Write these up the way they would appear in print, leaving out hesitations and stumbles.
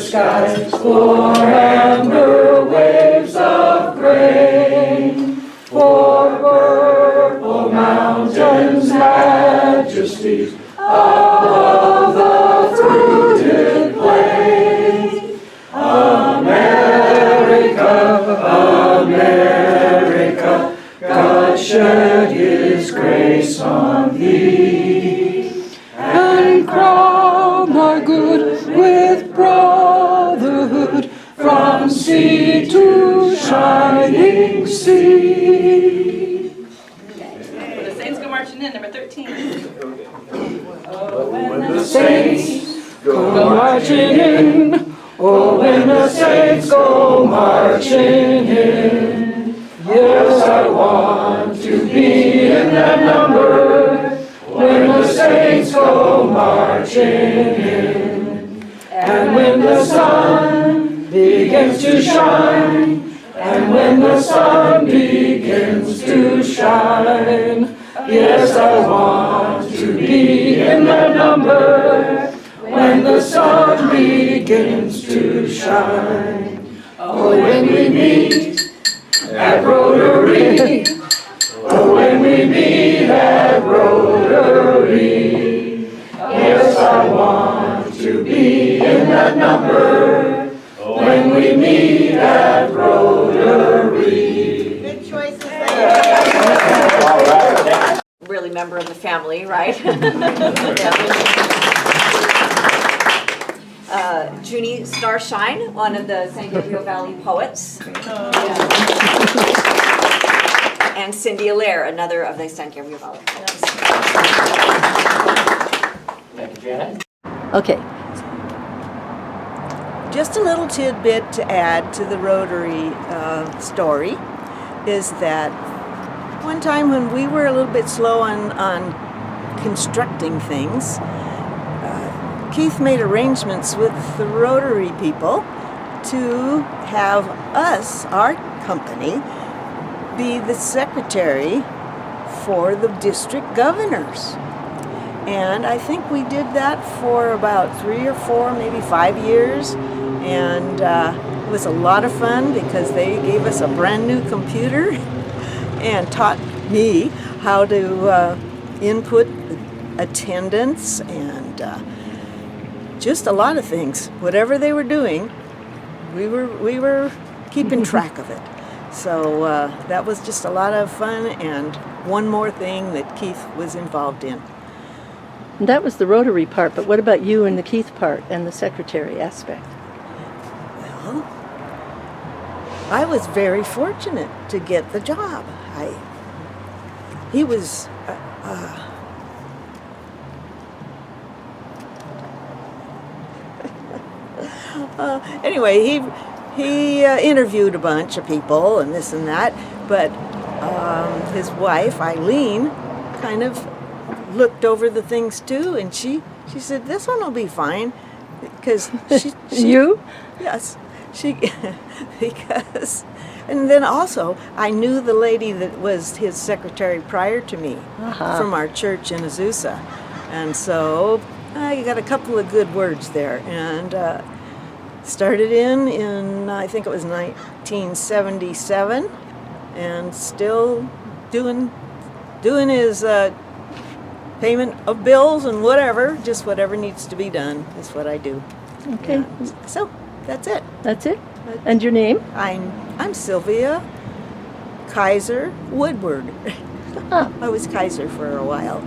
skies for amber waves of grain, for purple mountains, majesties of the fruited plain. America, America, God shed His grace on thee, and crown our good with brotherhood from sea to shining sea. The Saints go marching in, number 13. When the saints go marching in, oh, when the saints go marching in, yes, I want to be in that number. When the saints go marching in, and when the sun begins to shine, and when the sun begins to shine, yes, I want to be in that number. When the sun begins to shine, oh, when we meet at Rotary, oh, when we meet at Rotary, yes, I want to be in that number. When we meet at Rotary. Good choices. All right. Really member of the family, right? Junie Starshine, one of the San Gabriel Valley Poets. And Cindy Allaire, another of the San Gabriel Valley Poets. Thank you, Janet. Okay. Just a little tidbit to add to the Rotary story is that one time when we were a little bit slow on constructing things, Keith made arrangements with the Rotary people to have us, our company, be the secretary for the district governors. And I think we did that for about 3 or 4, maybe 5 years. And it was a lot of fun because they gave us a brand new computer and taught me how to input attendance and just a lot of things. Whatever they were doing, we were keeping track of it. So that was just a lot of fun, and one more thing that Keith was involved in. That was the Rotary part, but what about you and the Keith part and the secretary aspect? Well, I was very fortunate to get the job. He was anyway, he interviewed a bunch of people and this and that, but his wife, Eileen, kind of looked over the things too, and she said, this one will be fine, because she You? Yes, because, and then also, I knew the lady that was his secretary prior to me from our church in Azusa, and so I got a couple of good words there, and started in I think it was 1977, and still doing his payment of bills and whatever, just whatever needs to be done is what I do. Okay. And so that's it. That's it? And your name? I'm Sylvia Kaiser Woodward. I was Kaiser for a while.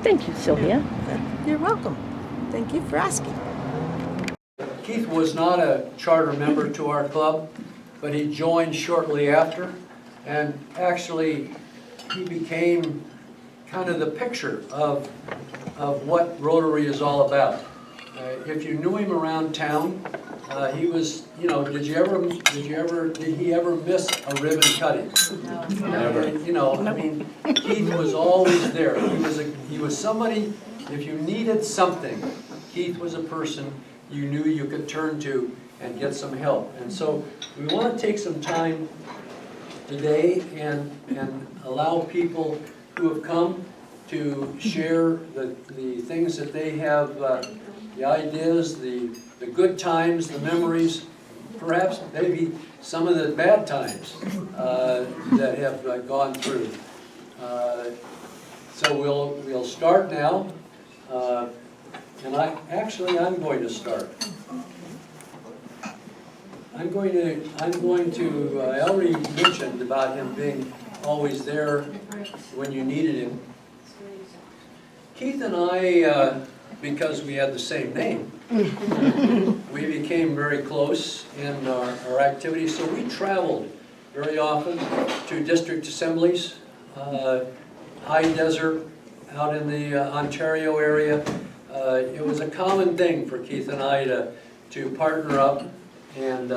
Thank you, Sylvia. You're welcome. Thank you for asking. Keith was not a charter member to our club, but he joined shortly after, and actually he became kind of the picture of what Rotary is all about. If you knew him around town, he was, did he ever miss a ribbon cutting? No. Never. Keith was always there. He was somebody, if you needed something, Keith was a person you knew you could turn to and get some help. And so we want to take some time today and allow people who have come to share the things that they have the ideas, the good times, the memories, perhaps maybe some of the bad times that have gone through. So we'll start now, and I'm going to start. I already mentioned about him being always there when you needed him. Keith and I, because we had the same name, we became very close in our activities, so we traveled very often to district assemblies, high desert, out in the Ontario area. It was a common thing for Keith and I to partner up and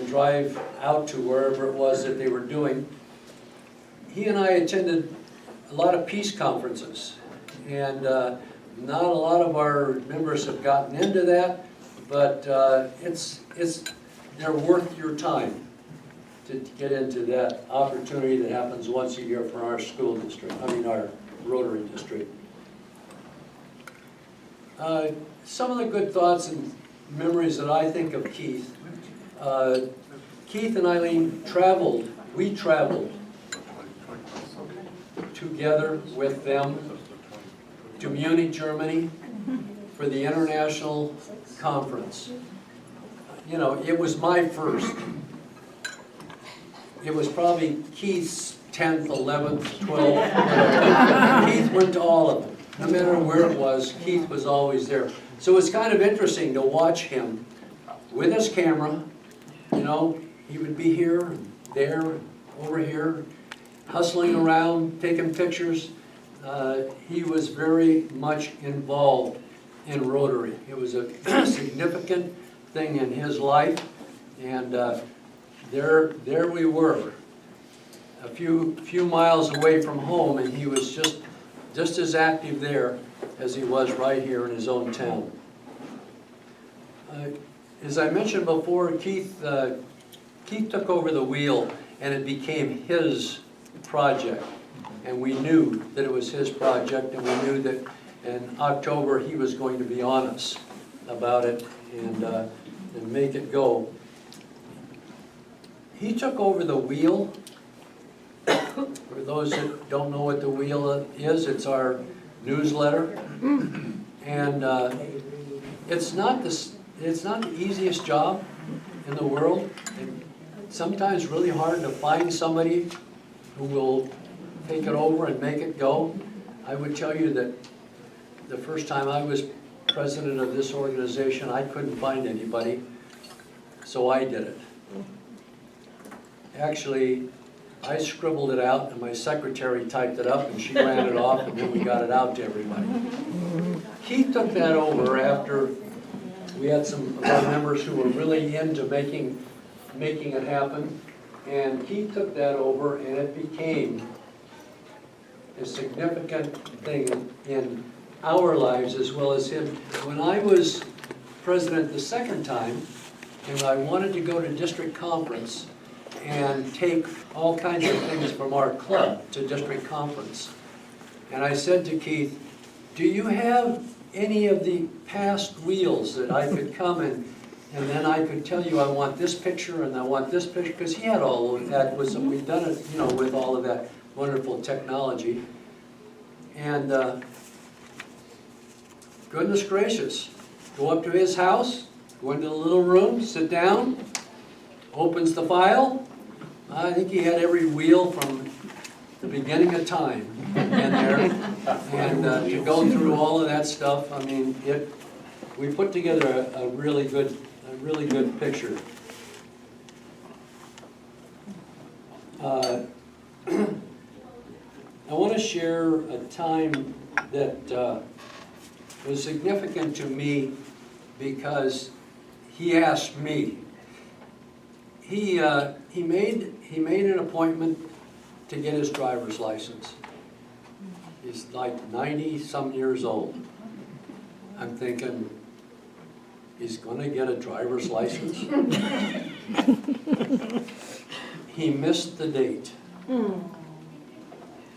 drive out to wherever it was that they were doing. He and I attended a lot of peace conferences, and not a lot of our members have gotten into that, but they're worth your time to get into that opportunity that happens once a year for our school district, our Rotary district. Some of the good thoughts and memories that I think of Keith. Keith and Eileen we traveled together with them to Munich, Germany for the international conference. You know, it was my first. It was probably Keith's 10th, 11th, 12th. Keith went to all of them. No matter where it was, Keith was always there. So it was kind of interesting to watch him with his camera. You know, he would be here, and there, over here, hustling around, taking pictures. He was very much involved in Rotary. It was a significant thing in his life, and there we were, a few miles away from home, and he was just as active there as he was right here in his own town. As I mentioned before, Keith took over the wheel, and it became his project. And we knew that it was his project, and we knew that in October he was going to be honest about it and make it go. He took over the wheel. For those that don't know what the wheel is, it's our newsletter, and it's not the easiest job in the world. It's sometimes really hard to find somebody who will take it over and make it go. I would tell you that the first time I was president of this organization, I couldn't find anybody, so I did it. Actually, I scribbled it out, and my secretary typed it up, and she ran it off, and then we got it out to everybody. Keith took that over after we had some of our members who were really into making it happen, and Keith took that over, and it became a significant thing in our lives as well as him. When I was president the second time, and I wanted to go to district conference and take all kinds of things from our club to district conference, and I said to Keith, do you have any of the past wheels that I could come and then I could tell you I want this picture and I want this picture, because he had all of that. We've done it, you know, with all of that wonderful technology. And goodness gracious, go up to his house, go into the little room, sit down, opens the file. I think he had every wheel from the beginning of time in there, and to go through all of that stuff, I mean, we put together a really good picture. I want to share a time that was significant to me because he asked me. He made an appointment to get his driver's license. He's like 90-some years old. I'm thinking, he's going to get a driver's license? He missed the date.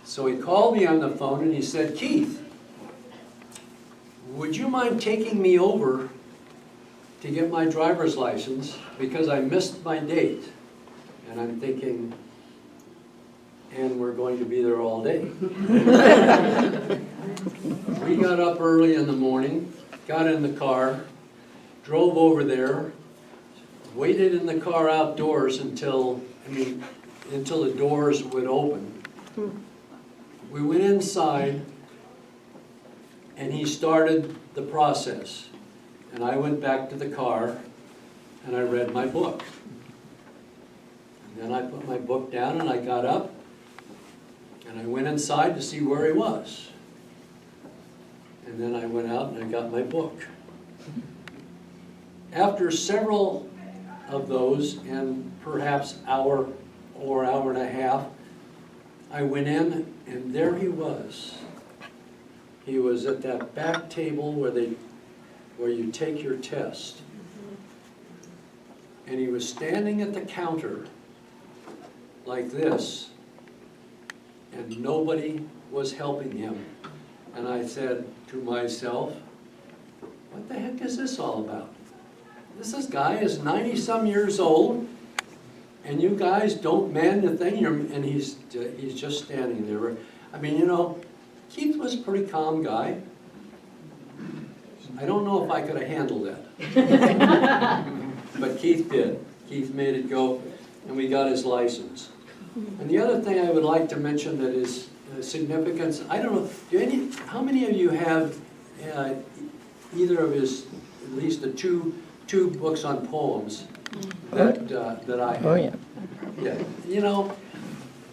So he called me on the phone and he said, Keith, would you mind taking me over to get my driver's license because I missed my date? And I'm thinking, and we're going to be there all day. We got up early in the morning, got in the car, drove over there, waited in the car outdoors until the doors would open. We went inside and he started the process. And I went back to the car and I read my book. And then I put my book down and I got up and I went inside to see where he was. And then I went out and I got my book. After several of those, and perhaps hour or hour and a half, I went in and there he was. He was at that back table where you take your test. And he was standing at the counter like this, and nobody was helping him. And I said to myself, what the heck is this all about? This guy is 90-some years old, and you guys don't man the thing, and he's just standing there. I mean, you know, Keith was a pretty calm guy. I don't know if I could have handled that. But Keith did. Keith made it go, and we got his license. And the other thing I would like to mention that is significance, I don't know, how many of you have either of his, at least the two books on poems that I have? Oh, yeah. Yeah, you know,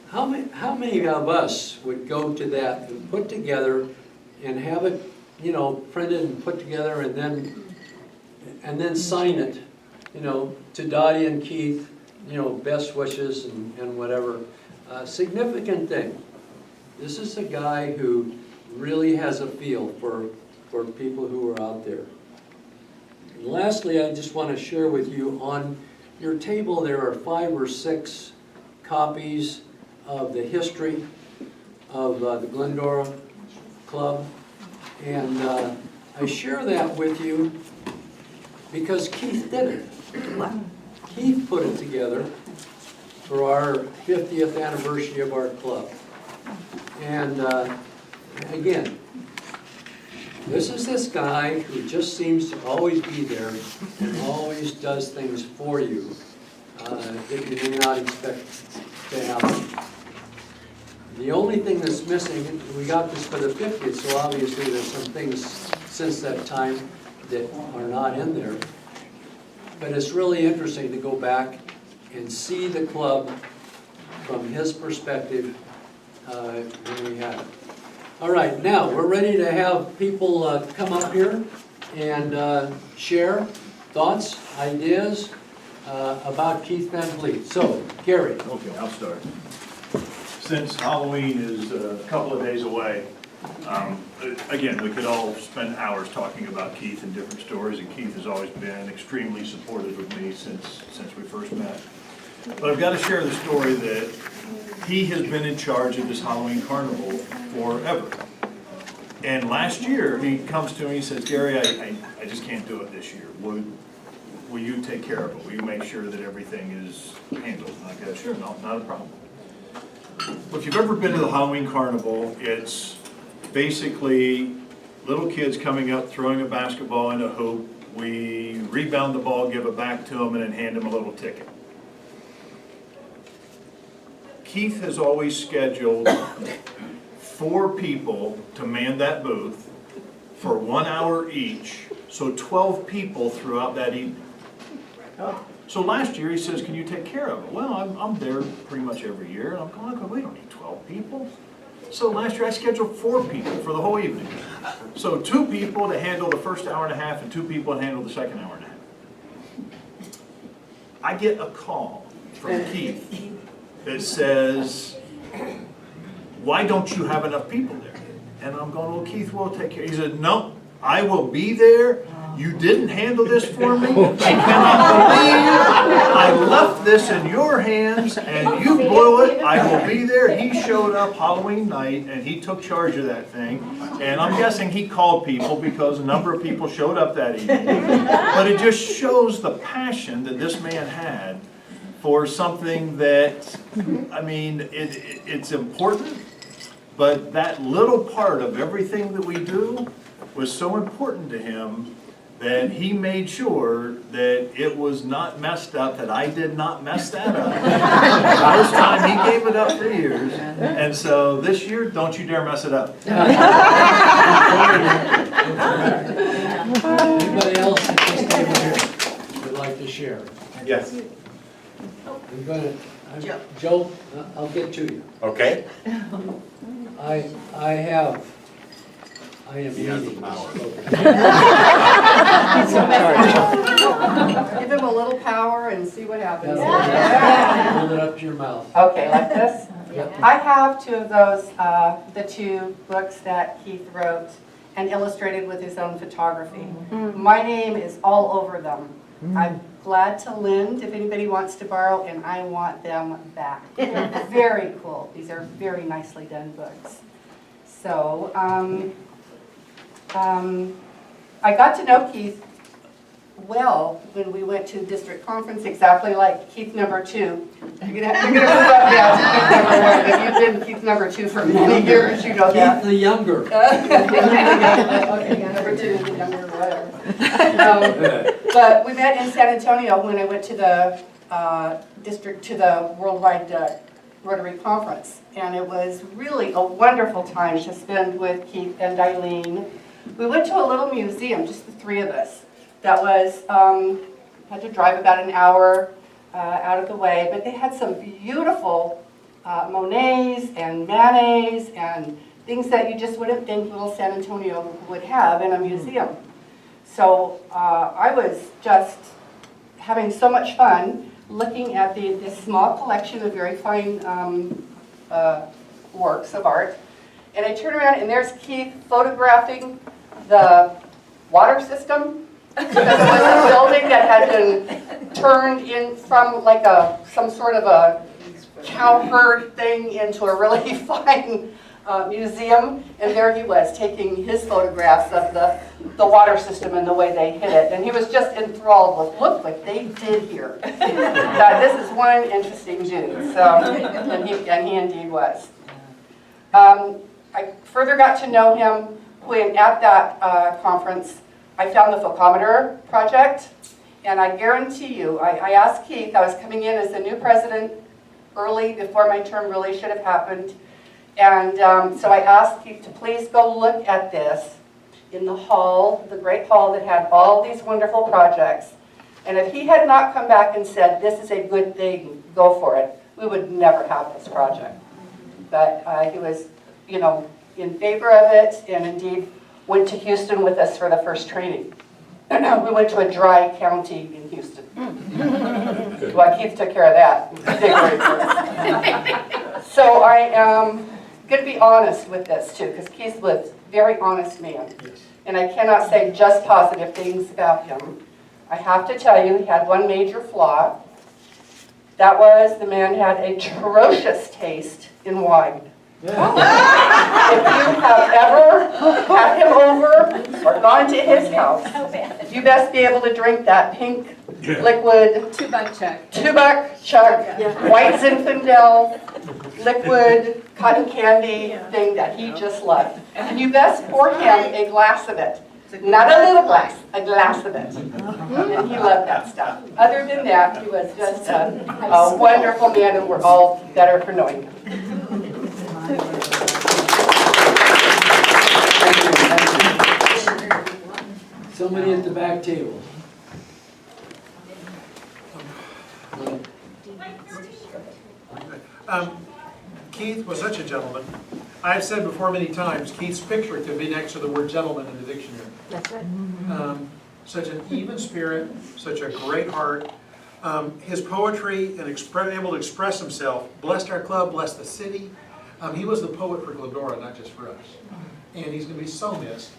how many of us would go to that and put together and have it, you know, printed and put together and then sign it, you know, to Dottie and Keith, you know, best wishes and whatever. Significant thing. This is a guy who really has a feel for people who are out there. And lastly, I just want to share with you, on your table there are 5 or 6 copies of the history of the Glendora Club. And I share that with you because Keith did it. Keith put it together for our 50th anniversary of our club. And again, this is this guy who just seems to always be there and always does things for you that you may not expect to happen. The only thing that's missing, we got this for the 50th, so obviously there's some things since that time that are not in there. But it's really interesting to go back and see the club from his perspective when we had it. All right, now we're ready to have people come up here and share thoughts, ideas about Keith Van Vliet. So, Gary. Okay, I'll start. Since Halloween is a couple of days away, again, we could all spend hours talking about Keith and different stories, and Keith has always been extremely supportive of me since we first met. But I've got to share the story that he has been in charge of this Halloween carnival forever. And last year, he comes to me and says, Gary, I just can't do it this year. Will you take care of it? Will you make sure that everything is handled? And I go, sure, no, not a problem. Well, if you've ever been to the Halloween carnival, it's basically little kids coming up, throwing a basketball in a hoop. We rebound the ball, give it back to them, and then hand them a little ticket. Keith has always scheduled 4 people to man that booth for 1 hour each, so 12 people throughout that evening. So last year he says, can you take care of it? Well, I'm there pretty much every year, and I'm going, we don't need 12 people. So last year I scheduled 4 people for the whole evening. So 2 people to handle the first hour and a half and 2 people to handle the second hour and a half. I get a call from Keith that says, why don't you have enough people there? And I'm going, well, Keith will take care. He said, no, I will be there You didn't handle this for me? I cannot believe I left this in your hands and you blew it. I will be there. He showed up Halloween night and he took charge of that thing. And I'm guessing he called people because a number of people showed up that evening. But it just shows the passion that this man had for something that, I mean, it's important, but that little part of everything that we do was so important to him that he made sure that it was not messed up, that I did not mess that up. This time he gave it up for years, and so this year, don't you dare mess it up. Anybody else at this table here would like to share? Yes. Joe, I'll get to you. Okay. I am eating. Give him a little power and see what happens. Hold it up to your mouth. Okay, like this? Yep. I have two of those, the two books that Keith wrote and illustrated with his own photography. My name is all over them. I'm glad to lend if anybody wants to borrow, and I want them back. They're very cool. These are very nicely done books. So, I got to know Keith well when we went to district conference, exactly like Keith number 2. You're gonna move up now to Keith number 1, but you've been Keith number 2 for many years, you know that. Keith the younger. Okay, yeah, number 2 is the number whatever. But we met in San Antonio when I went to the to the Worldwide Rotary Conference, and it was really a wonderful time to spend with Keith and Eileen. We went to a little museum, just the three of us, that was, had to drive about an hour out of the way, but they had some beautiful Monets and Manets and things that you just wouldn't think little San Antonio would have in a museum. So I was just having so much fun looking at this small collection of very fine works of art. And I turn around and there's Keith photographing the water system. Because it was a building that had been turned in from like some sort of a cow herd thing into a really fine museum. And there he was taking his photographs of the water system and the way they hit it. And he was just enthralled with, look what they did here. That this is one interesting dude. So, and he indeed was. I further got to know him when at that conference I found the Focometer project, and I guarantee you, I asked Keith, I was coming in as the new president early before my term really should have happened, and so I asked Keith to please go look at this in the hall, the great hall that had all these wonderful projects, and if he had not come back and said, this is a good thing, go for it, we would never have this project. But he was, you know, in favor of it, and indeed went to Houston with us for the first training. We went to a dry county in Houston. Well, Keith took care of that. So I am going to be honest with this too, because Keith was a very honest man. And I cannot say just positive things about him. I have to tell you, he had one major flaw. That was the man had a atrocious taste in wine. If you have ever had him over or gone to his house, you best be able to drink that pink liquid, $2 check. $2 chuck, white Zinfandel, liquid cotton candy thing that he just loved. And you best pour him a glass of it. Not a little glass, a glass of it. And he loved that stuff. Other than that, he was just a wonderful man, and we're all better for knowing him. Somebody at the back table. Keith was such a gentleman. I've said before many times, Keith's picture could be next to the word gentleman in the dictionary. That's right. Such an even spirit, such a great heart. His poetry and able to express himself blessed our club, blessed the city. He was the poet for Glendora, not just for us. And he's going to be so missed.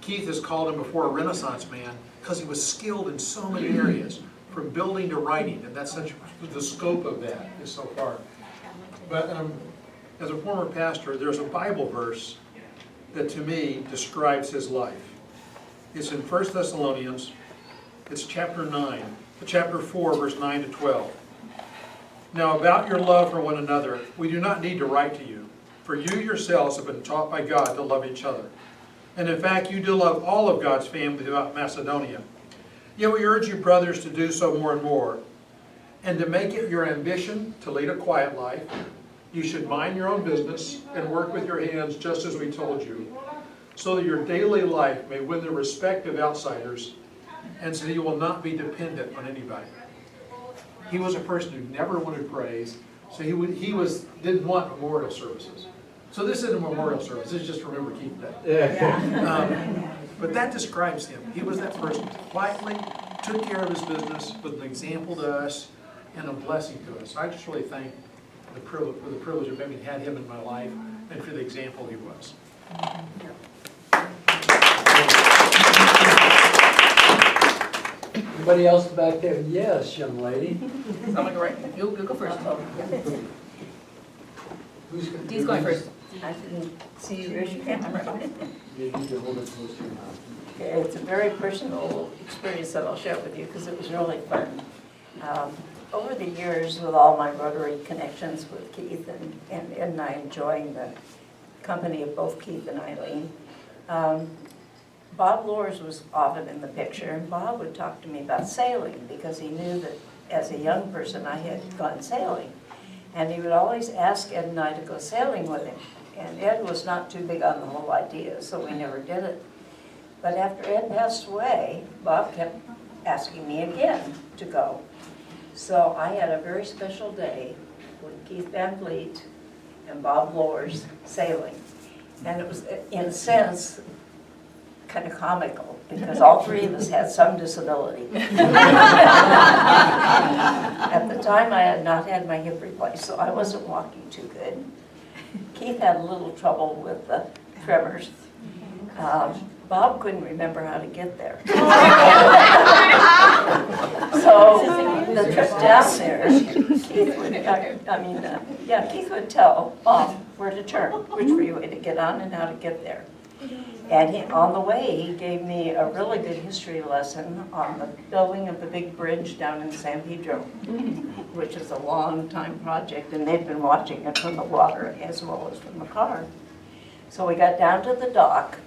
Keith has called him before a Renaissance man because he was skilled in so many areas, from building to writing, and that's such the scope of that is so far. But as a former pastor, there's a Bible verse that to me describes his life. It's in 1 Thessalonians, it's chapter 4, verse 9 to 12. Now about your love for one another, we do not need to write to you, for you yourselves have been taught by God to love each other. And in fact, you do love all of God's family throughout Macedonia. Yet we urge you, brothers, to do so more and more, and to make it your ambition to lead a quiet life. You should mind your own business and work with your hands just as we told you, so that your daily life may win the respect of outsiders, and so you will not be dependent on anybody. He was a person who never wanted praise, so he didn't want memorial services. So this isn't a memorial service, this is just Remember Keith Day. But that describes him. He was that person who quietly took care of his business, was an example to us, and a blessing to us. I just really thank for the privilege of having had him in my life, and for the example he was. Anybody else back there? Yes, young lady. I'm gonna go right, you'll go first. Who's going first? I didn't see you raise your hand. You need to hold it close to your mouth. Okay, it's a very personal experience that I'll share with you because it was really fun. Over the years, with all my Rotary connections with Keith and I enjoying the company of both Keith and Eileen, Bob Lors was often in the picture, and Bob would talk to me about sailing because he knew that as a young person I had gone sailing. And he would always ask Ed and I to go sailing with him. And Ed was not too big on the whole idea, so we never did it. But after Ed passed away, Bob kept asking me again to go. So I had a very special day with Keith Van Vliet and Bob Lors sailing. And it was, in a sense, kind of comical because all three of us had some disability. At the time, I had not had my hip replaced, so I wasn't walking too good. Keith had a little trouble with the tremors. Bob couldn't remember how to get there. So the trip down there, Keith would tell Bob where to turn, which freeway to get on and how to get there. And on the way, he gave me a really good history lesson on the building of the big bridge down in San Pedro, which is a long-time project, and they've been watching it from the water as well as from the car. So we got down to the dock,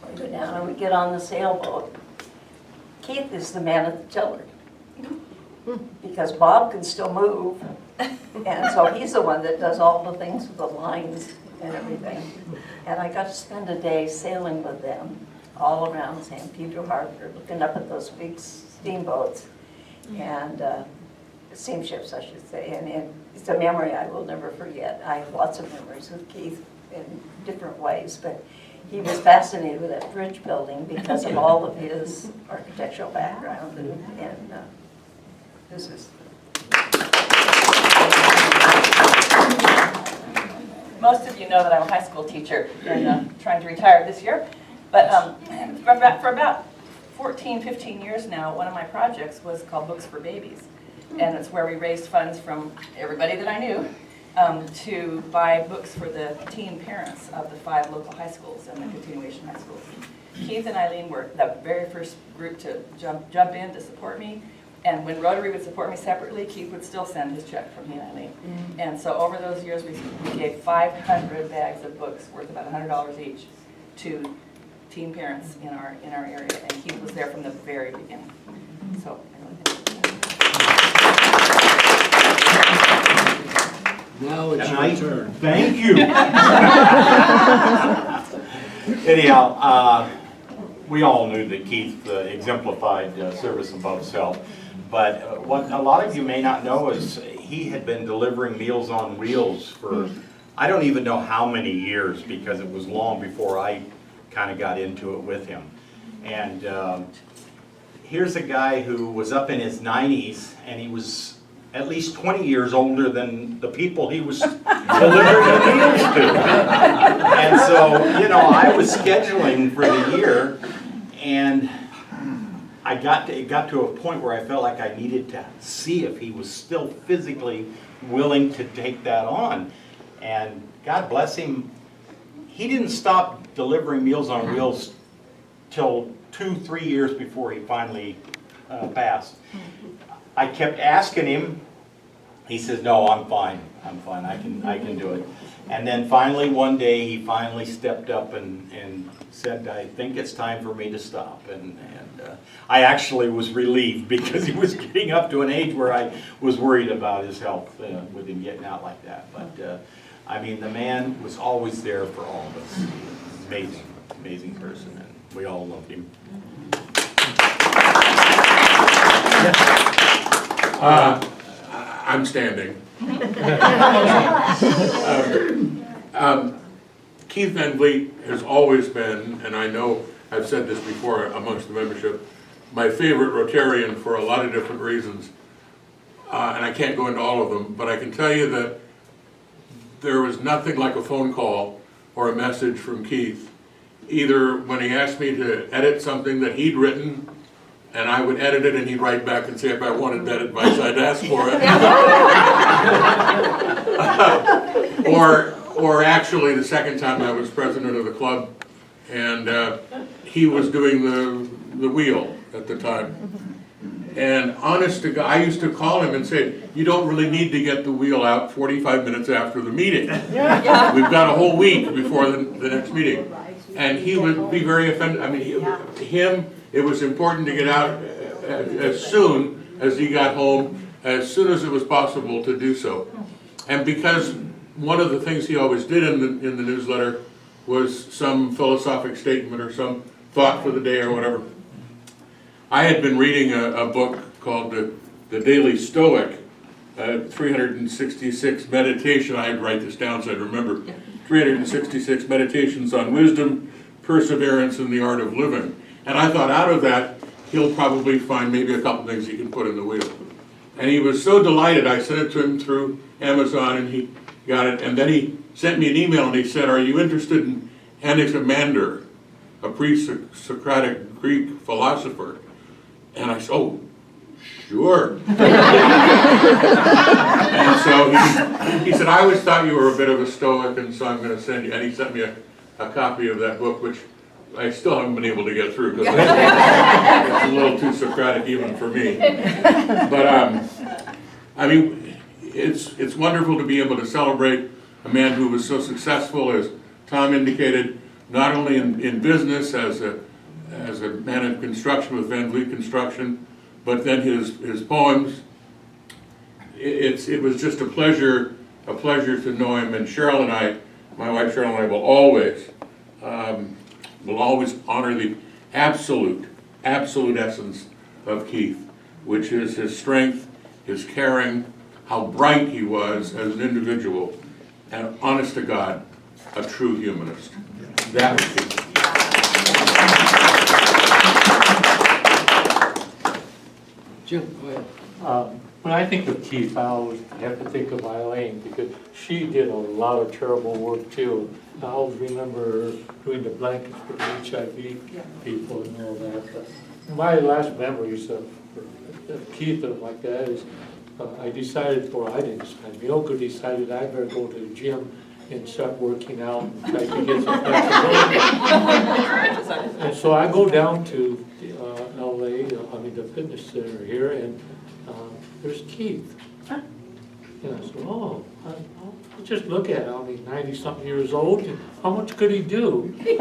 we go down and we get on the sailboat. Keith is the man at the tiller, because Bob can still move, and so he's the one that does all the things with the lines and everything. And I got to spend a day sailing with them all around San Pedro Harbor, looking up at those big steamboats and steamships, I should say. And it's a memory I will never forget. I have lots of memories with Keith in different ways, but he was fascinated with that bridge building because of all of his architectural background. And this is... Most of you know that I'm a high school teacher and trying to retire this year. But for about 14, 15 years now, one of my projects was called Books for Babies. And it's where we raised funds from everybody that I knew to buy books for the teen parents of the 5 local high schools and the continuation high schools. Keith and Eileen were the very first group to jump in to support me. And when Rotary would support me separately, Keith would still send his check from me and Eileen. And so over those years, we gave 500 bags of books worth about $100 each to teen parents in our area. And Keith was there from the very beginning. So I really think Now it's your turn. Thank you. Anyhow, we all knew that Keith exemplified service above self. But what a lot of you may not know is he had been delivering Meals on Wheels for I don't even know how many years, because it was long before I kind of got into it with him. And here's a guy who was up in his 90s, and he was at least 20 years older than the people he was delivering the meals to. And so, you know, I was scheduling for the year, and it got to a point where I felt like I needed to see if he was still physically willing to take that on. And God bless him, he didn't stop delivering Meals on Wheels till 2-3 years before he finally passed. I kept asking him. He says, "No, I'm fine. I'm fine. I can do it." And then finally, one day, he finally stepped up and said, "I think it's time for me to stop." And I actually was relieved, because he was getting up to an age where I was worried about his health with him getting out like that. But I mean, the man was always there for all of us. Amazing, amazing person, and we all loved him. I'm standing. Keith Van Vliet has always been, and I know I've said this before amongst the membership, my favorite Rotarian for a lot of different reasons. And I can't go into all of them, but I can tell you that there was nothing like a phone call or a message from Keith, either when he asked me to edit something that he'd written, and I would edit it, and he'd write back and say if I wanted that advice, I'd ask for it. Or actually, the second time I was president of the club, and he was doing the wheel at the time. And honest to God, I used to call him and say, "You don't really need to get the wheel out 45 minutes after the meeting. We've got a whole week before the next meeting." And he would be very offended. I mean, it was important to get out as soon as he got home, as soon as it was possible to do so. And because one of the things he always did in the newsletter was some philosophic statement or some thought for the day or whatever. I had been reading a book called The Daily Stoic, 366 meditation. I had to write this down so I'd remember. 366 meditations on wisdom, perseverance, and the art of living. And I thought, out of that, he'll probably find maybe a couple things he can put in the wheel. And he was so delighted, I sent it to him through Amazon, and he got it. And then he sent me an email, and he said, "Are you interested in Anaximander, a pre-Socratic Greek philosopher?" And I said, "Oh, sure." And so he said, "I always thought you were a bit of a Stoic, and so I'm going to send you," and he sent me a copy of that book, which I still haven't been able to get through, because it's a little too Socratic even for me. But I mean, it's wonderful to be able to celebrate a man who was so successful, as Tom indicated, not only in business as a man in construction with Van Vliet Construction, but then his poems. It was just a pleasure to know him. And Cheryl and I, my wife Cheryl and I, will always honor the absolute essence of Keith, which is his strength, his caring, how bright he was as an individual, and honest to God, a true humanist. That was Keith. Jim, go ahead. When I think of Keith, I always have to think of Eileen, because she did a lot of terrible work too. I always remember doing the blankets for the HIV people and all that. But my last memories of Keith and like that is my uncle decided I better go to the gym and start working out and try to get some flexibility. And so I go down to LA, the fitness center here, and there's Keith. And I said, "Oh, I'll just look at him. He's 90-something years old. And how much could he do?" And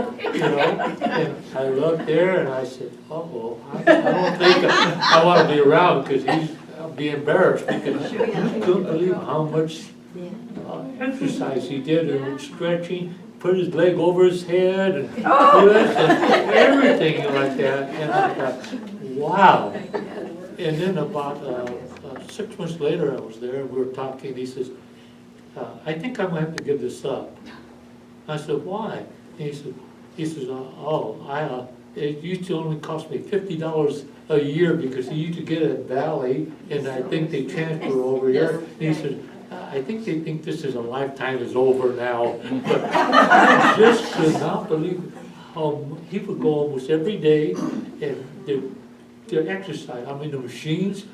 I looked there and I said, "Uh-oh, I don't think I want to be around, because I'll be embarrassed, because I couldn't believe how much exercise he did, and stretching, put his leg over his head, and this and everything like that." And I thought, wow. And then about 6 months later, I was there, and we were talking. He says, "I think I'm going to have to give this up." I said, "Why?" And he says, it used to only cost me $50 a year, because he used to get at Valley, and I think they transfer over here." And he said, I think they think this is a lifetime is over now. But I just could not believe how he would go almost every day and the exercise. I mean, the machines,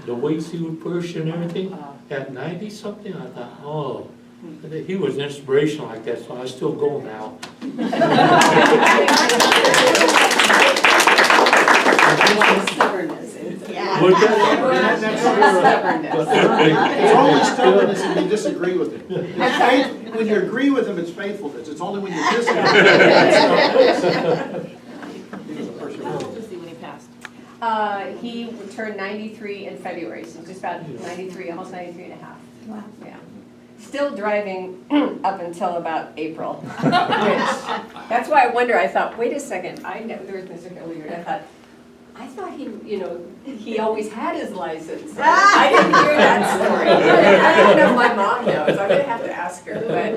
the weights he would push and everything. At 90 something, I thought, oh, he was inspirational like that, so I still go now. Stubbornness. Yeah. Would that- It's only stubbornness if you disagree with him. It's when you agree with him, it's faithfulness. It's only when you disagree with him, it's stubbornness. Let's see when he passed. He turned 93 in February, so just about 93, almost 93 and a half. Wow. Yeah. Still driving up until about April. That's why I wonder, I thought, wait a second, there was Mr. Hilliard, I thought he always had his license. I didn't hear that story. I don't know if my mom knows, I'm gonna have to ask her, but,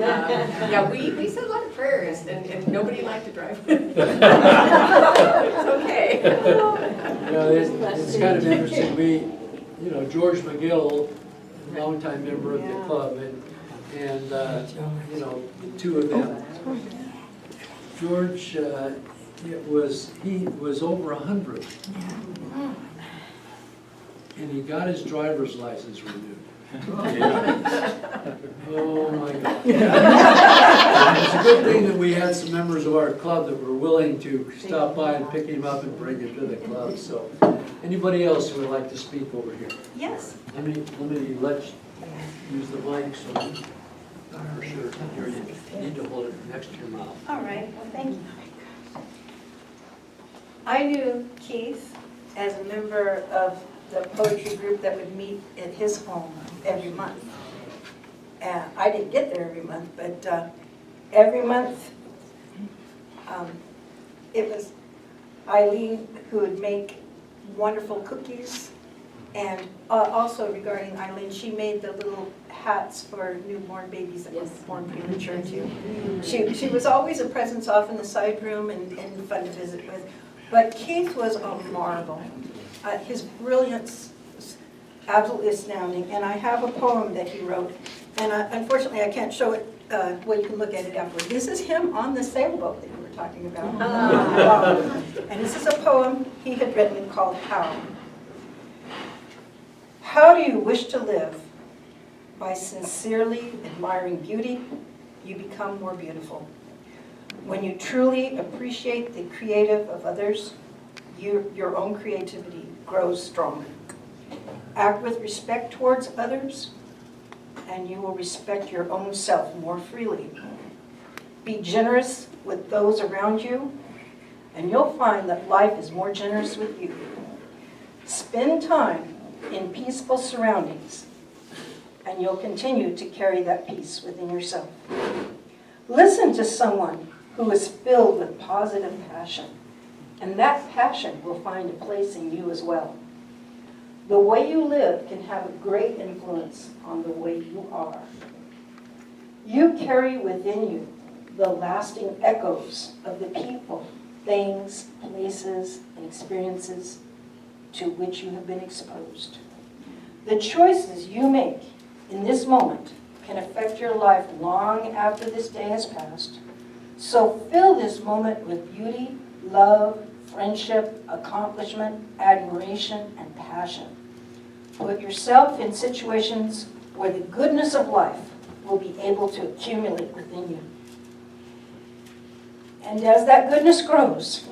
yeah, we said a lot of prayers, and nobody liked to drive. It's okay. It's kind of interesting. George McGill, longtime member of the club, and the two of them. George, he was over 100. And he got his driver's license renewed. Oh my God. It's a good thing that we had some members of our club that were willing to stop by and pick him up and bring him to the club. So, anybody else who would like to speak over here? Yes. Let me let you use the mic so for sure. Here, you need to hold it next to your mouth. All right, well, thank you. I knew Keith as a member of the poetry group that would meet at his home every month. I didn't get there every month, but every month it was Eileen who would make wonderful cookies. And also regarding Eileen, she made the little hats for newborn babies that were born premature too. She was always a presence off in the side room and fun to visit with. But Keith was a marvel. His brilliance was absolutely astounding. And I have a poem that he wrote. And unfortunately, I can't show it. Well, you can look at it afterward. This is him on the sailboat that you were talking about. And this is a poem he had written called How. How do you wish to live? By sincerely admiring beauty, you become more beautiful. When you truly appreciate the creative of others, your own creativity grows stronger. Act with respect towards others, and you will respect your own self more freely. Be generous with those around you, and you'll find that life is more generous with you. Spend time in peaceful surroundings, and you'll continue to carry that peace within yourself. Listen to someone who is filled with positive passion, and that passion will find a place in you as well. The way you live can have a great influence on the way you are. You carry within you the lasting echoes of the people, things, places, and experiences to which you have been exposed. The choices you make in this moment can affect your life long after this day has passed. So fill this moment with beauty, love, friendship, accomplishment, admiration, and passion. Put yourself in situations where the goodness of life will be able to accumulate within you. And as that goodness grows,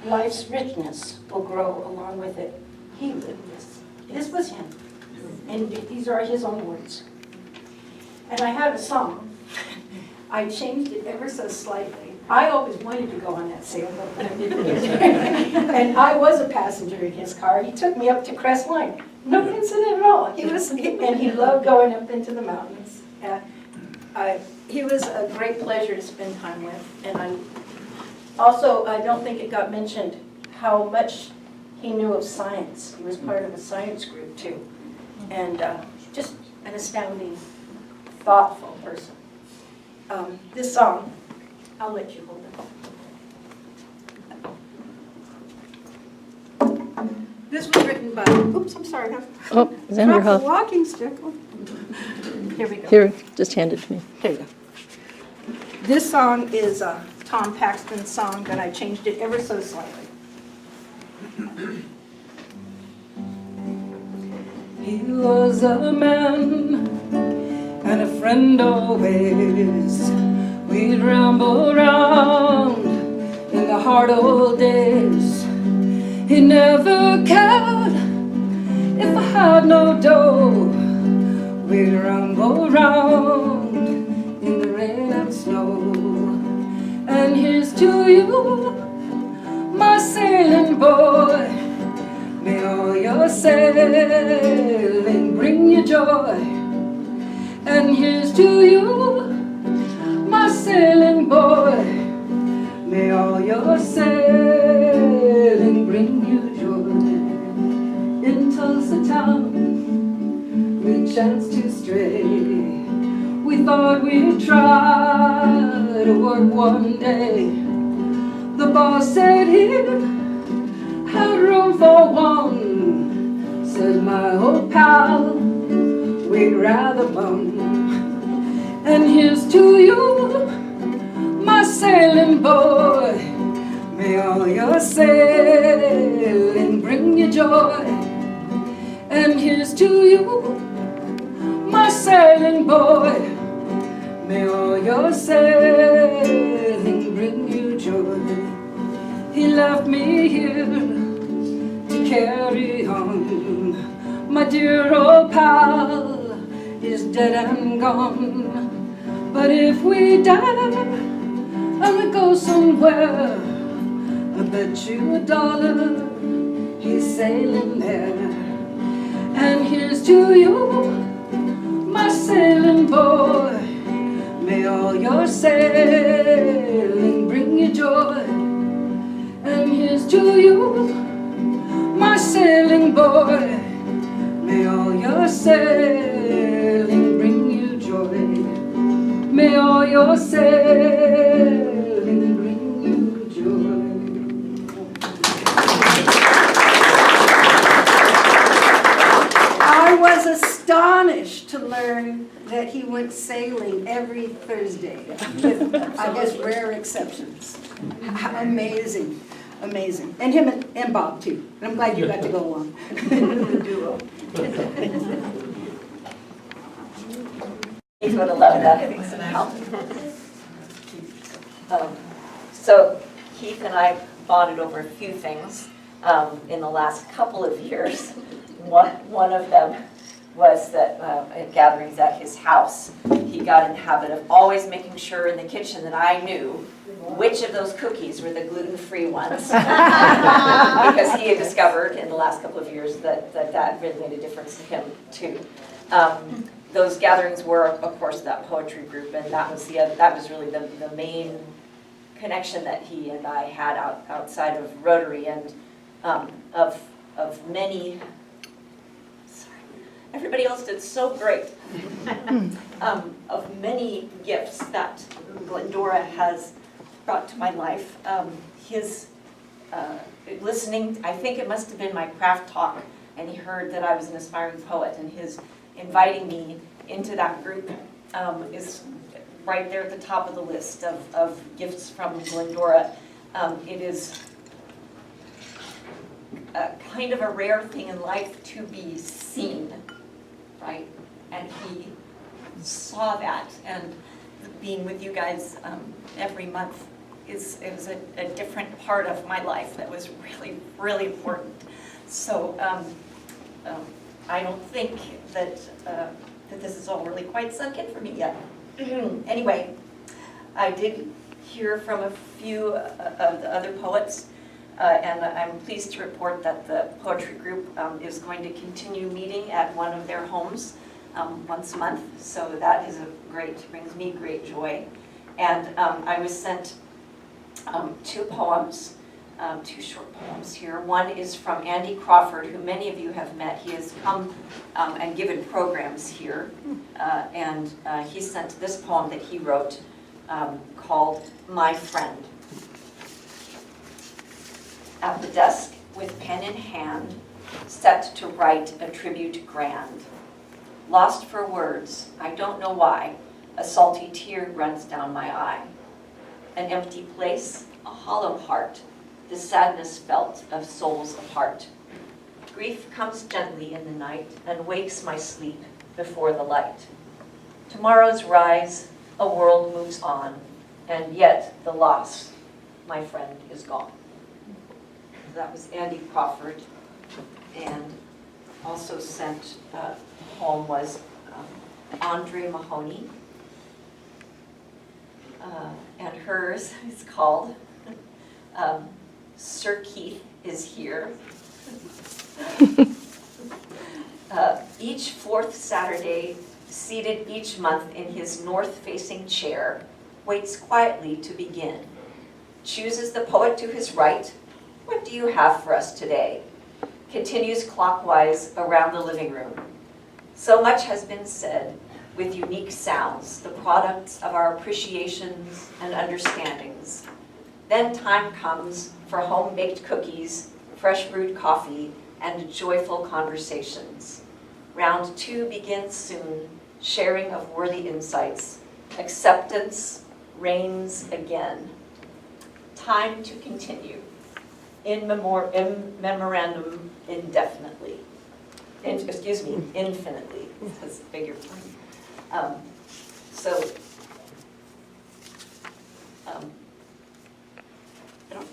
life's richness will grow along with it. He lived this. This was him. And these are his own words. And I have a song. I changed it ever so slightly. I always wanted to go on that sailboat, but I didn't get there. And I was a passenger in his car. He took me up to Crest Line. No incident at all. And he loved going up into the mountains. He was a great pleasure to spend time with. And I don't think it got mentioned how much he knew of science. He was part of a science group too. And just an astounding, thoughtful person. This song, I'll let you hold it. This was written by, oops, I'm sorry. Oh, Xander Dropped the Huff. walking stick. Here we go. Here, just hand it to me. There you go. This song is a Tom Paxton song, but I changed it ever so slightly. He was a man and a friend always. We'd ramble round in the hard old days. He never cared if I had no dough. We'd ramble round in the rain and snow. And here's to you, my sailing boy. May all your sailing bring you joy. And here's to you, my sailing boy. May all your sailing bring you joy. In Tulsa town, we chanced to stray. We thought we'd try to work one day. The boss said he had room for one. Said my old pal, we'd rather bum. And here's to you, my sailing boy. May all your sailing bring you joy. And here's to you, my sailing boy. May all your sailing bring you joy. He left me here to carry on. My dear old pal is dead and gone. But if we die and we go somewhere, I bet you $1 he's sailing there. And here's to you, my sailing boy. May all your sailing bring you joy. And here's to you, my sailing boy. May all your sailing bring you joy. May all your sailing bring you joy. I was astonished to learn that he went sailing every Thursday, with, I guess, rare exceptions. Amazing, amazing. And him and Bob, too. And I'm glad you got to go along. Keith would have loved that. So Keith and I bonded over a few things in the last couple of years. One of them was that at gatherings at his house, he got in the habit of always making sure in the kitchen that I knew which of those cookies were the gluten-free ones. Because he had discovered in the last couple of years that really made a difference to him too. Those gatherings were, of course, that poetry group, and that was really the main connection that he and I had outside of Rotary, and of many. Everybody else did so great. Of many gifts that Glendora has brought to my life. His listening, I think it must have been my craft talk, and he heard that I was an aspiring poet, and his inviting me into that group is right there at the top of the list of gifts from Glendora. It is kind of a rare thing in life to be seen, right? And he saw that, and being with you guys every month is a different part of my life that was really, really important. So I don't think that this is all really quite sunk in for me yet. Anyway, I did hear from a few of the other poets, and I'm pleased to report that the poetry group is going to continue meeting at one of their homes once a month. So that is brings me great joy. And I was sent 2 poems, 2 short poems here. One is from Andy Crawford, who many of you have met. He has come and given programs here, and he sent this poem that he wrote called My Friend. At the desk with pen in hand, set to write a tribute grand. Lost for words, I don't know why, a salty tear runs down my eye. An empty place, a hollow heart, the sadness felt of souls apart. Grief comes gently in the night and wakes my sleep before the light. Tomorrow's rise, a world moves on, and yet the loss, my friend, is gone. That was Andy Crawford, and also sent home was Andre Mahoney, and hers is called Sir Keith is Here. Each fourth Saturday, seated each month in his north-facing chair, waits quietly to begin. Chooses the poet to his right. What do you have for us today? Continues clockwise around the living room. So much has been said with unique sounds, the products of our appreciations and understandings. Then time comes for home-baked cookies, fresh brewed coffee, and joyful conversations. Round 2 begins soon, sharing of worthy insights. Acceptance reigns again. Time to continue. In memorandum indefinitely. Infinitely. That's beg your pardon. I don't.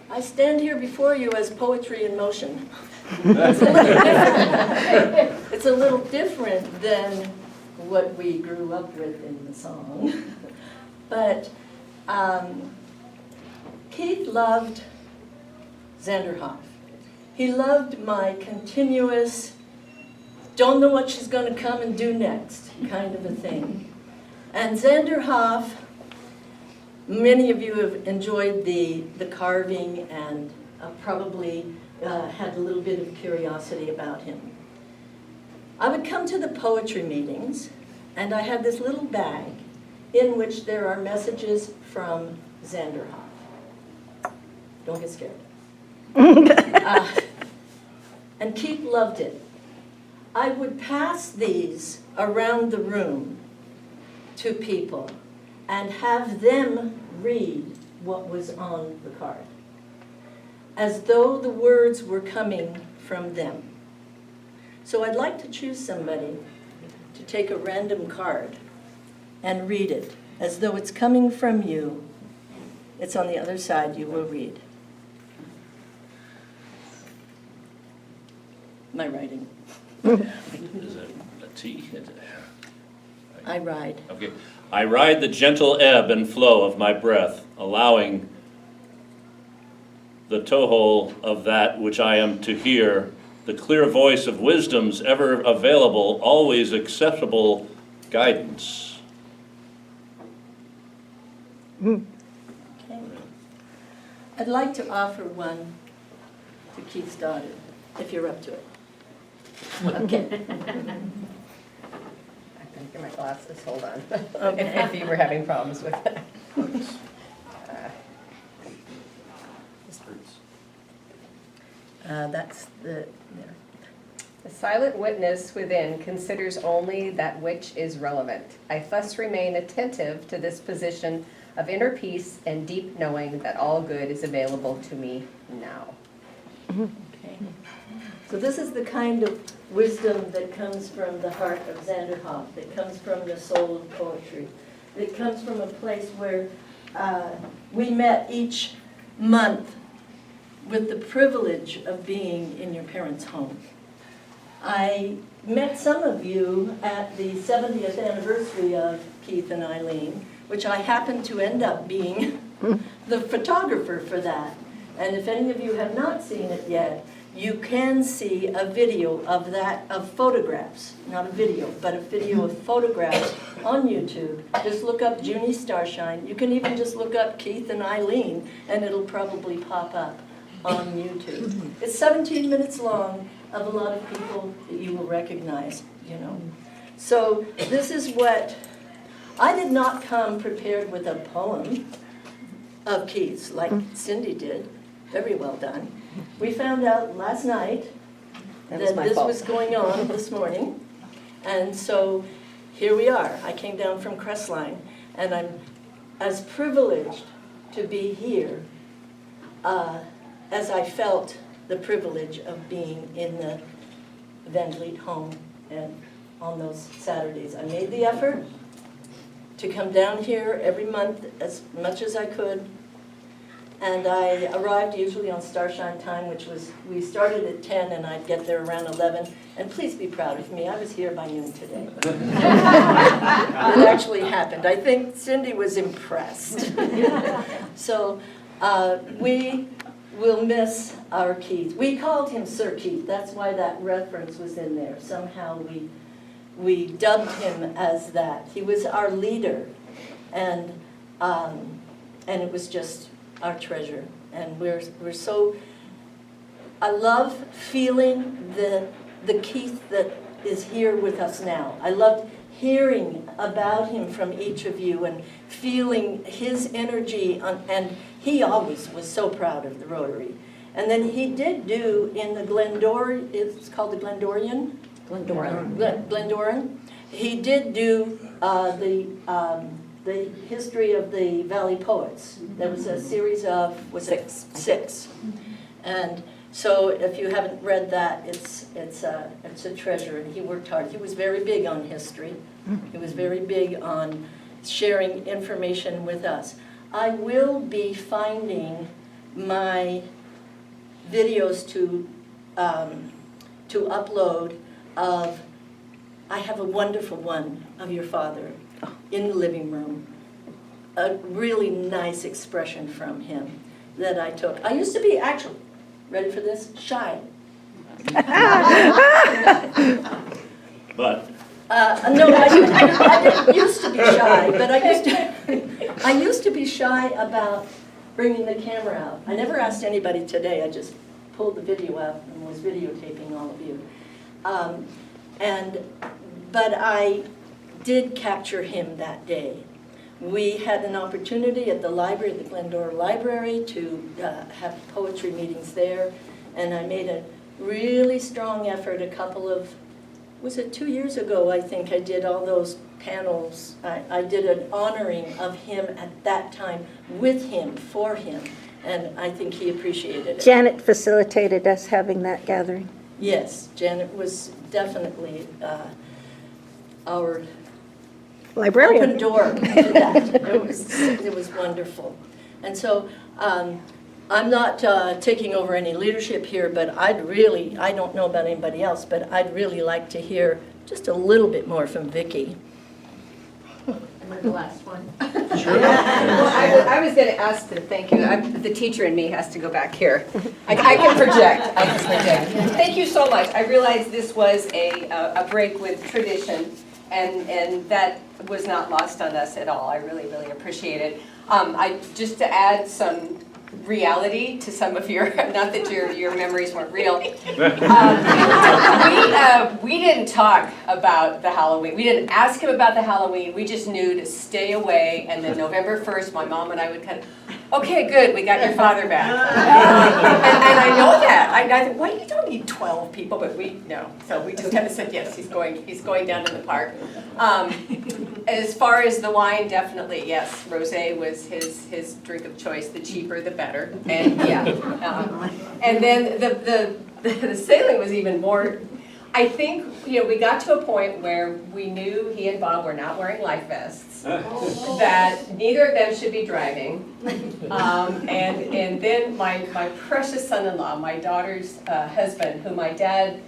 I stand here before you as poetry in motion. It's a little different. It's a little different than what we grew up with in the song. But Keith loved Zanderhoff. He loved my continuous, don't know what she's going to come and do next kind of a thing. And Zanderhoff, many of you have enjoyed the carving and probably had a little bit of curiosity about him. I would come to the poetry meetings, and I had this little bag in which there are messages from Zanderhoff. Don't get scared. And Keith loved it. I would pass these around the room to people and have them read what was on the card, as though the words were coming from them. So I'd like to choose somebody to take a random card and read it, as though it's coming from you. It's on the other side, you will read. My writing. Is it a T? I ride. Okay. I ride the gentle ebb and flow of my breath, allowing the toehold of that which I am to hear, the clear voice of wisdom's ever available, always accessible guidance. Okay. I'd like to offer one to Keith's daughter, if you're up to it. Okay. I can get my glasses, hold on. Okay. If you were having problems with it. That's the, there. The silent witness within considers only that which is relevant. I thus remain attentive to this position of inner peace and deep knowing that all good is available to me now. Okay. So this is the kind of wisdom that comes from the heart of Zanderhoff, that comes from the soul of poetry, that comes from a place where we met each month with the privilege of being in your parents' home. I met some of you at the 70th anniversary of Keith and Eileen, which I happened to end up being the photographer for that. And if any of you have not seen it yet, you can see a video of that, of photographs, not a video, but a video of photographs on YouTube. Just look up Junie Starshine. You can even just look up Keith and Eileen, and it'll probably pop up on YouTube. It's 17 minutes long, of a lot of people that you will recognize, you know. So this is what, I did not come prepared with a poem of Keith's like Cindy did. Very well done. We found out last night that this was going on this morning. And so here we are. I came down from Crestline, and I'm as privileged to be here as I felt the privilege of being in the Van Vliet home and on those Saturdays. I made the effort to come down here every month as much as I could. And I arrived usually on Starshine time, which was, we started at 10 and I'd get there around 11. And please be proud of me, I was here by noon today. It actually happened. I think Cindy was impressed. So we will miss our Keith. We called him Sir Keith, that's why that reference was in there. Somehow we dubbed him as that. He was our leader, and it was just our treasure. And we're so, I love feeling the Keith that is here with us now. I loved hearing about him from each of you and feeling his energy, and he always was so proud of the Rotary. And then he did do in the Glendora, it's called the Glendorian? Glendoran. He did do the history of the Valley Poets. There was a series of, was it six? And so if you haven't read that, it's a treasure, and he worked hard. He was very big on history. He was very big on sharing information with us. I will be finding my videos to upload of, I have a wonderful one of your father in the living room. A really nice expression from him that I took. I used to be, actually, ready for this? Shy. But no, I didn't used to be shy, but I used to be shy about bringing the camera out. I never asked anybody today. I just pulled the video out and was videotaping all of you. But I did capture him that day. We had an opportunity at the library, the Glendora Library, to have poetry meetings there, and I made a really strong effort a couple of, was it 2 years ago, I think I did all those panels. I did an honoring of him at that time, with him, for him, and I think he appreciated it. Janet facilitated us having that gathering. Yes, Janet was definitely our Librarian. open door to that. It was wonderful. And so I'm not taking over any leadership here, but I don't know about anybody else, but I'd really like to hear just a little bit more from Vicki. Am I the last one? Sure. Well, I was going to ask to thank you. The teacher in me has to go back here. I can project. I can project. Thank you so much. I realized this was a break with tradition, and that was not lost on us at all. I really, really appreciate it. Just to add some reality to some of your, not that your memories weren't real. We didn't talk about the Halloween. We didn't ask him about the Halloween. We just knew to stay away. And then November 1st, my mom and I would kind of, okay, good, we got your father back. And I know that. I thought, why you don't need 12 people? But no. So we just kind of said, yes, he's going down to the park. As far as the wine, definitely, yes. Rosé was his drink of choice. The cheaper, the better. And yeah. And then the sailing was even more. I think we got to a point where we knew he and Bob were not wearing life vests, that neither of them should be driving, and then my precious son-in-law, my daughter's husband, who my dad,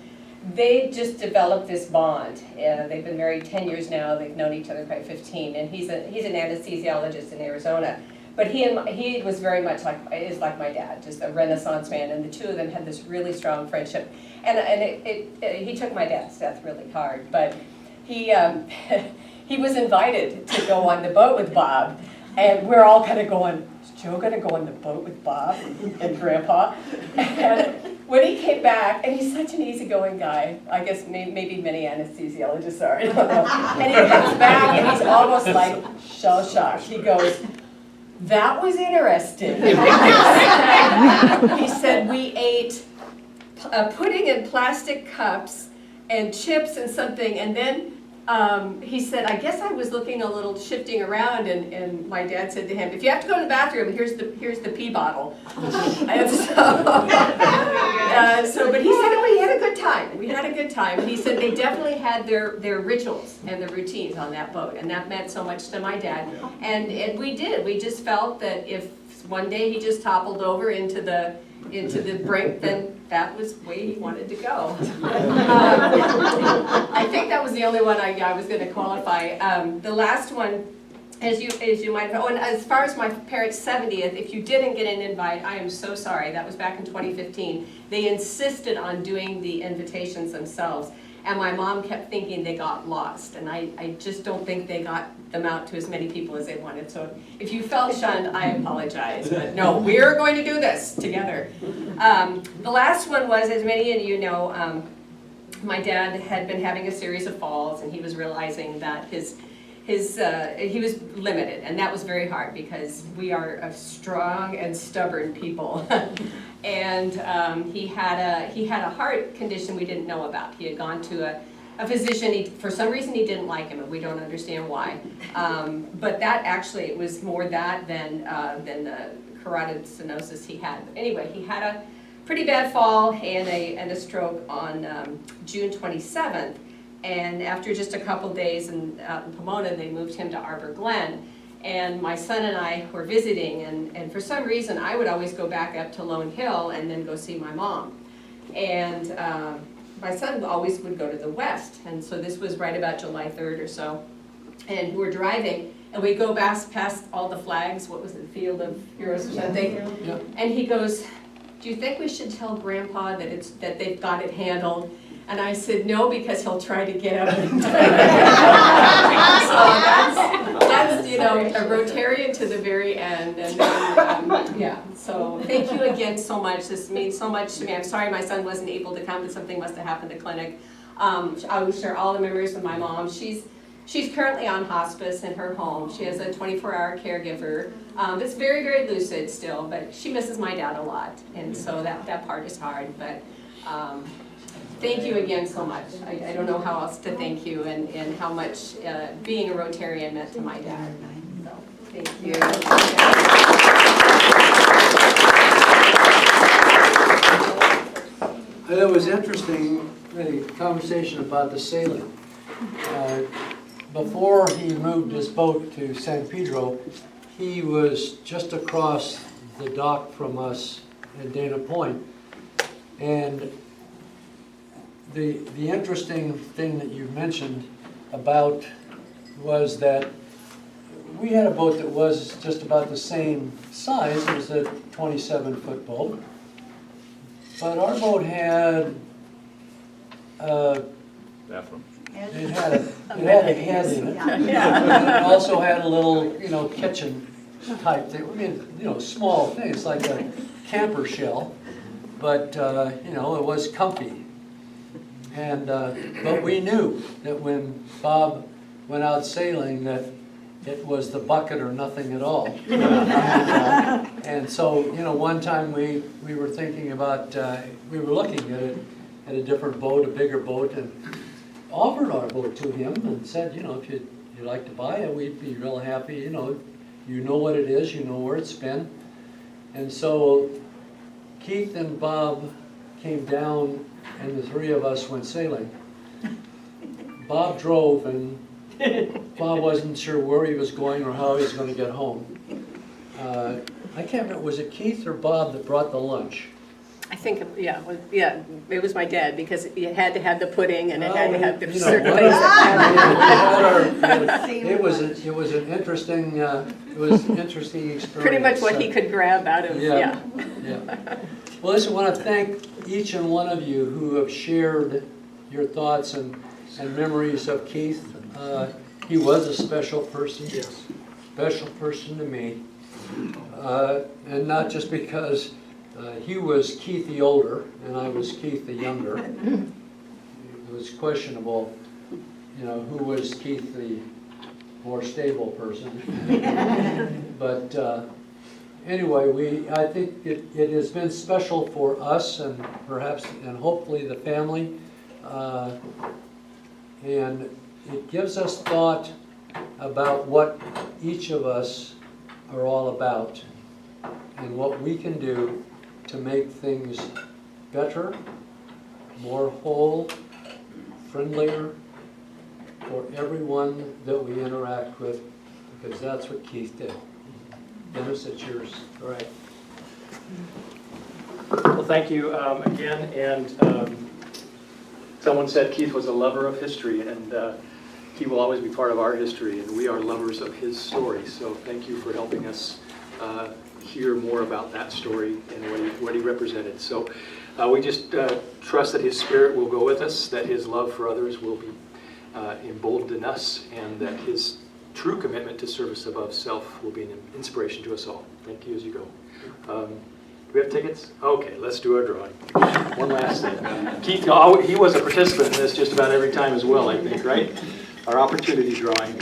they just developed this bond. They've been married 10 years now. They've known each other probably 15, and he's an anesthesiologist in Arizona. But he was very much like my dad, just a Renaissance man, and the two of them had this really strong friendship. And he took my dad's death really hard, but he was invited to go on the boat with Bob, and we're all kind of going, Joe gonna go on the boat with Bob and Grandpa? And when he came back, and he's such an easygoing guy, I guess maybe many anesthesiologists are, I don't know. And he comes back and he's almost like shell-shocked. He goes, "That was interesting." He said, "We ate pudding in plastic cups and chips and something, and then he said, I guess I was looking a little shifting around, and my dad said to him, if you have to go to the bathroom, here's the pee bottle." And so, but he said we had a good time. We had a good time. And he said they definitely had their rituals and their routines on that boat, and that meant so much to my dad. And we did. We just felt that if one day he just toppled over into the brink, then that was the way he wanted to go. I think that was the only one I was going to qualify. The last one, as you might know, and as far as my parents' 70th, if you didn't get an invite, I am so sorry. That was back in 2015. They insisted on doing the invitations themselves. And my mom kept thinking they got lost, and I just don't think they got them out to as many people as they wanted. So if you felt shunned, I apologize. But no, we're going to do this together. The last one was, as many of you know, my dad had been having a series of falls, and he was realizing that he was limited, and that was very hard because we are a strong and stubborn people. And he had a heart condition we didn't know about. He had gone to a physician. For some reason he didn't like him, and we don't understand why. But that actually, it was more that than the carotid stenosis he had. But anyway, he had a pretty bad fall and a stroke on June 27th. And after just a couple days in Pomona, they moved him to Arbor Glen. And my son and I were visiting, and for some reason, I would always go back up to Lone Hill and then go see my mom. And my son always would go to the west, and so this was right about July 3rd or so. And we were driving, and we go past all the flags, what was it, Field of Heroes or something? Yep. And he goes, "Do you think we should tell Grandpa that they've got it handled?" And I said, "No, because he'll try to get up and do it." So that's a Rotarian to the very end. And then, yeah, so thank you again so much. This means so much to me. I'm sorry my son wasn't able to come, but something must have happened at clinic. I will share all the memories with my mom. She's currently on hospice in her home. She has a 24-hour caregiver that's very, very lucid still, but she misses my dad a lot. And so that part is hard, but thank you again so much. I don't know how else to thank you and how much being a Rotarian meant to my dad. So, thank you. It was interesting, the conversation about the sailing. Before he moved his boat to San Pedro, he was just across the dock from us at Dana Point. And the interesting thing that you mentioned about was that we had a boat that was just about the same size. It was a 27-foot boat. But our boat had Bathroom. It had a head in it. Yeah. It also had a little, kitchen type thing. I mean, small things like a camper shell, but it was comfy. And but we knew that when Bob went out sailing that it was the bucket or nothing at all. And so, one time we were thinking about, we were looking at a different boat, a bigger boat, and offered our boat to him and said, if you'd like to buy it, we'd be real happy. You know what it is, you know where it's been. And so Keith and Bob came down, and the three of us went sailing. Bob drove, and Bob wasn't sure where he was going or how he was going to get home. I can't remember, was it Keith or Bob that brought the lunch? I think, it was my dad, because it had to have the pudding and it had to have the certain things that it was an interesting experience. Pretty much what he could grab out of, yeah. Well, listen, I want to thank each and one of you who have shared your thoughts and memories of Keith. He was a special person, special person to me. And not just because he was Keith the older and I was Keith the younger. It was questionable, you know, who was Keith the more stable person. But anyway, I think it has been special for us and perhaps and hopefully the family. And it gives us thought about what each of us are all about and what we can do to make things better, more whole, friendlier for everyone that we interact with, because that's what Keith did. Dennis, it's yours. All right. Well, thank you again. And someone said Keith was a lover of history, and he will always be part of our history, and we are lovers of his story. So thank you for helping us hear more about that story and what he represented. So we just trust that his spirit will go with us, that his love for others will be emboldened in us, and that his true commitment to service above self will be an inspiration to us all. Thank you as you go. Do we have tickets? Okay, let's do our drawing. One last thing. Keith, he was a participant in this just about every time as well, I think, right? Our opportunity drawing.